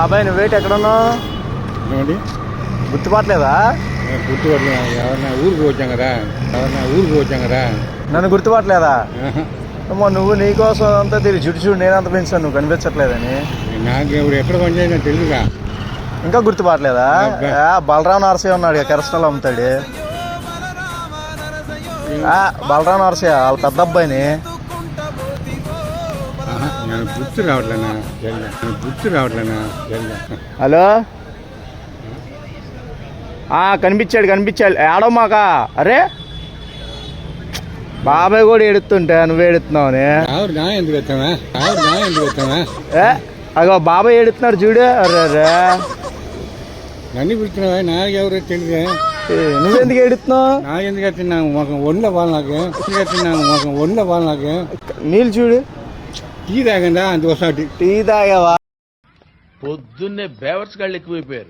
బాబాయ్ నువ్వేటి ఎక్కడున్నావు? ఏమండి గుర్తుపట్టలేదా? గుర్తుపట్టలేదు. ఎవరన్నా ఊరికి వచ్చాం కదా. నన్ను గుర్తుపట్టలేదా? అమ్మో నువ్వు నీకోసం అంతా తెలియదు. చూడు నేనంత పెంచాను, నువ్వు కనిపించట్లేదని. నాకు ఇప్పుడు ఎక్కడ పనిచేయని తెలుసుగా. ఇంకా గుర్తుపట్టలేదా? బలరాం నరసయ్య ఉన్నాడు, కెరస్టల్ అమ్ముతాడు. బలరాం నరసయ్య వాళ్ళ పెద్ద అబ్బాయిని. నేను గుర్తు రావట్లేనా? హలో, కనిపించాడు ఏడమ్మాక. అరే బాబాయ్ కూడా ఎడుతుంటే నువ్వు ఎడుతున్నావు. ఎందుకు వచ్చావా? అగో బాబాయ్ ఎడుతున్నాడు చూడు. అరే నన్ను పిలుస్తున్నావా? నాకు ఎవరు తెలియదు. నువ్వెందుకు ఎడుతున్నావు? నాకెందుకు తిన్నాను మొఖం ఒంట్లో వాళ్ళు నాకు. నీళ్ళు చూడు. టీ తాగండా అందుకోసం. టీ తాగావా? పొద్దున్నే బేవర్స్ గాళ్ళు ఎక్కువైపోయారు.